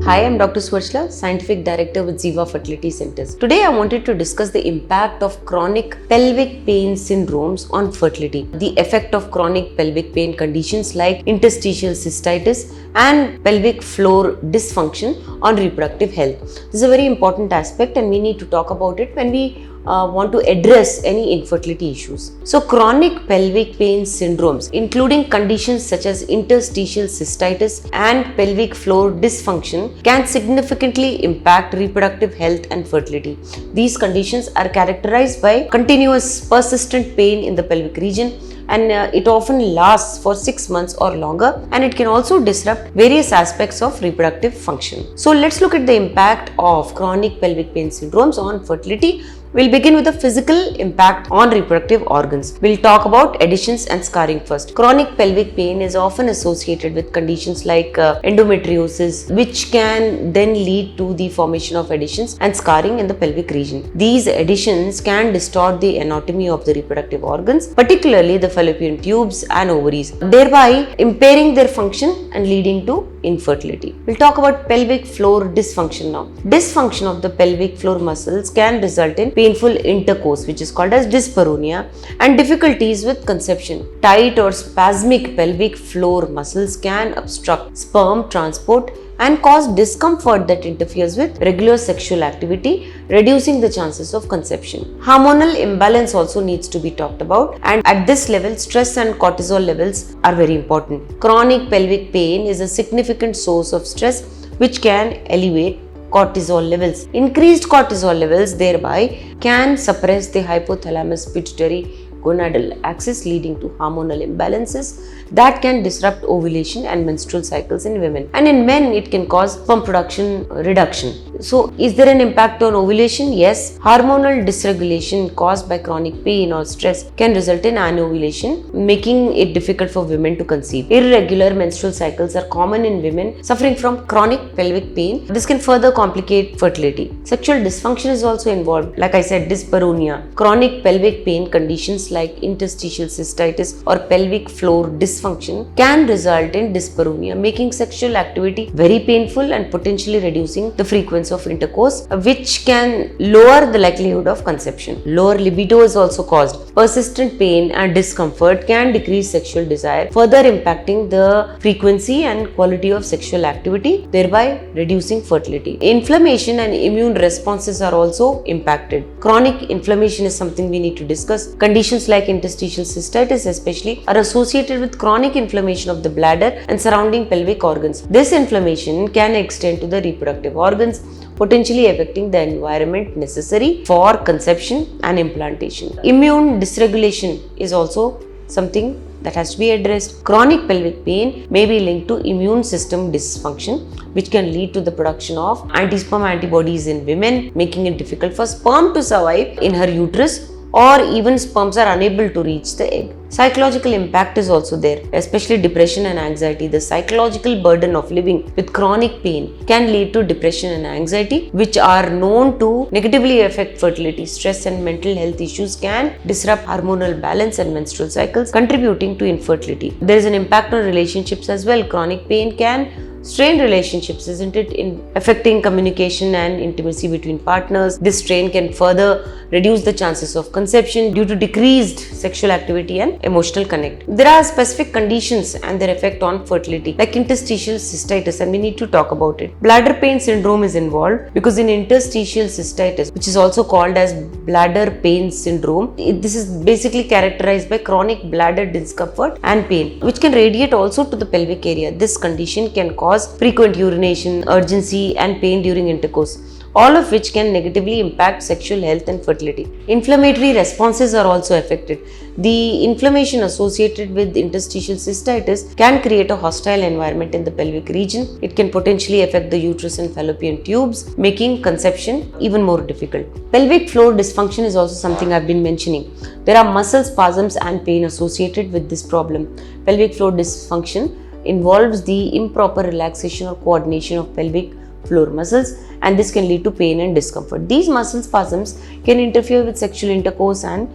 Hi, I'm Dr. Swarshla, Scientific Director with Ziva Fertility Centers. Today, I wanted to discuss the impact of chronic pelvic pain syndromes on fertility, the effect of chronic pelvic pain conditions like interstitial cystitis and pelvic floor dysfunction on reproductive health. This is a very important aspect and we need to talk about it when we want to address any infertility issues. So, chronic pelvic pain syndromes, including conditions such as interstitial cystitis and pelvic floor dysfunction, can significantly impact reproductive health and fertility. These conditions are characterized by continuous persistent pain in the pelvic region, and it often lasts for 6 months or longer, and it can also disrupt various aspects of reproductive function. So let's look at the impact of chronic pelvic pain syndromes on fertility. We'll begin with the physical impact on reproductive organs. We'll talk about adhesions and scarring first. Chronic pelvic pain is often associated with conditions like endometriosis, which can then lead to the formation of adhesions and scarring in the pelvic region. These adhesions can distort the anatomy of the reproductive organs, particularly the fallopian tubes and ovaries, thereby impairing their function and leading to infertility. We'll talk about pelvic floor dysfunction now. Dysfunction of the pelvic floor muscles can result in painful intercourse, which is called as dyspareunia, and difficulties with conception. Tight or spasmic pelvic floor muscles can obstruct sperm transport and cause discomfort that interferes with regular sexual activity, reducing the chances of conception. Hormonal imbalance also needs to be talked about, and at this level, stress and cortisol levels are very important. Chronic pelvic pain is a significant source of stress which can elevate cortisol levels. Increased cortisol levels thereby can suppress the hypothalamus pituitary gonadal axis, leading to hormonal imbalances that can disrupt ovulation and menstrual cycles in women. And in men, it can cause sperm production reduction. So, is there an impact on ovulation? Yes. Hormonal dysregulation caused by chronic pain or stress can result in anovulation, making it difficult for women to conceive. Irregular menstrual cycles are common in women suffering from chronic pelvic pain. This can further complicate fertility. Sexual dysfunction is also involved. Like I said, dyspareunia. Chronic pelvic pain conditions like interstitial cystitis or pelvic floor dysfunction can result in dyspareunia, making sexual activity very painful and potentially reducing the frequency of intercourse, which can lower the likelihood of conception. Lower libido is also caused. Persistent pain and discomfort can decrease sexual desire, further impacting the frequency and quality of sexual activity, thereby reducing fertility. Inflammation and immune responses are also impacted. Chronic inflammation is something we need to discuss. Conditions like interstitial cystitis especially are associated with chronic inflammation of the bladder and surrounding pelvic organs. This inflammation can extend to the reproductive organs, potentially affecting the environment necessary for conception and implantation. Immune dysregulation is also something that has to be addressed. Chronic pelvic pain may be linked to immune system dysfunction, which can lead to the production of anti-sperm antibodies in women, making it difficult for sperm to survive in her uterus, or even sperms are unable to reach the egg. Psychological impact is also there, especially depression and anxiety. The psychological burden of living with chronic pain can lead to depression and anxiety, which are known to negatively affect fertility. Stress and mental health issues can disrupt hormonal balance and menstrual cycles, contributing to infertility. There is an impact on relationships as well. Chronic pain can strain relationships, isn't it, in affecting communication and intimacy between partners. This strain can further reduce the chances of conception due to decreased sexual activity and emotional connect. There are specific conditions and their effect on fertility, like interstitial cystitis, and we need to talk about it. Bladder pain syndrome is involved because in interstitial cystitis, which is also called as bladder pain syndrome, this is basically characterized by chronic bladder discomfort and pain, which can radiate also to the pelvic area. This condition can cause frequent urination, urgency, and pain during intercourse, all of which can negatively impact sexual health and fertility. Inflammatory responses are also affected. The inflammation associated with interstitial cystitis can create a hostile environment in the pelvic region. It can potentially affect the uterus and fallopian tubes, making conception even more difficult. Pelvic floor dysfunction is also something I've been mentioning. There are muscle spasms and pain associated with this problem. Pelvic floor dysfunction involves the improper relaxation or coordination of pelvic floor muscles, and this can lead to pain and discomfort. These muscle spasms can interfere with sexual intercourse and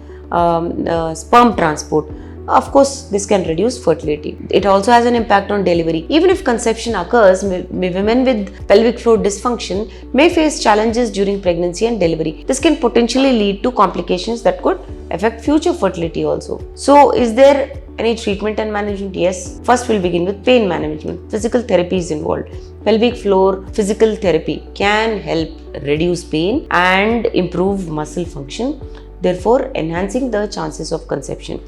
sperm transport. of course, this can reduce fertility. It also has an impact on delivery. Even if conception occurs, women with pelvic floor dysfunction may face challenges during pregnancy and delivery. This can potentially lead to complications that could affect future fertility also. So, is there any treatment and management? Yes. First, we'll begin with pain management. Physical therapy is involved. Pelvic floor physical therapy can help reduce pain and improve muscle function, therefore enhancing the chances of conception.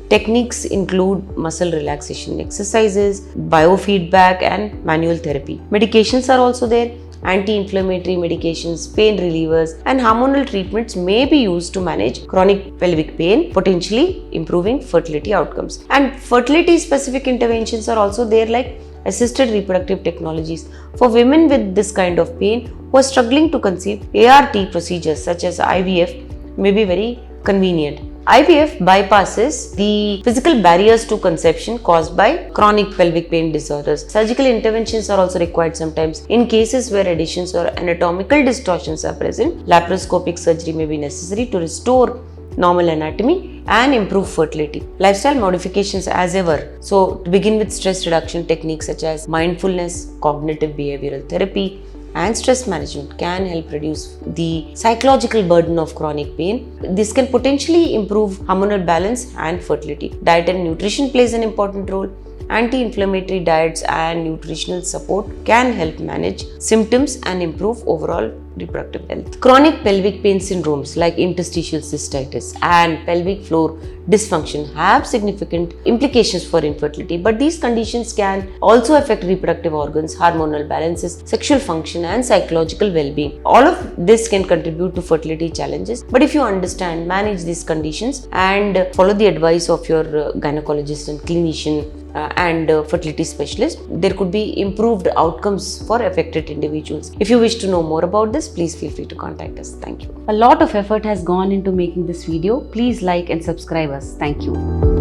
Techniques include muscle relaxation exercises, biofeedback, and manual therapy. Medications are also there. Anti-inflammatory medications, pain relievers, and hormonal treatments may be used to manage chronic pelvic pain, potentially improving fertility outcomes. And fertility-specific interventions are also there, like assisted reproductive technologies. For women with this kind of pain who are struggling to conceive, ART procedures such as IVF may be very convenient. IVF bypasses the physical barriers to conception caused by chronic pelvic pain disorders. Surgical interventions are also required sometimes. In cases where additions or anatomical distortions are present, laparoscopic surgery may be necessary to restore normal anatomy and improve fertility. Lifestyle modifications as ever. So, to begin with, stress reduction techniques such as mindfulness, cognitive behavioral therapy, and stress management can help reduce the psychological burden of chronic pain. This can potentially improve hormonal balance and fertility. Diet and nutrition plays an important role. Anti-inflammatory diets and nutritional support can help manage symptoms and improve overall reproductive health. Chronic pelvic pain syndromes like interstitial cystitis and pelvic floor dysfunction have significant implications for infertility, but these conditions can also affect reproductive organs, hormonal balances, sexual function, and psychological well-being. All of this can contribute to fertility challenges, but if you understand, manage these conditions and follow the advice of your gynecologist and clinician and fertility specialist, there could be improved outcomes for affected individuals. If you wish to know more about this, please feel free to contact us. Thank you. A lot of effort has gone into making this video. Please like and subscribe us. Thank you.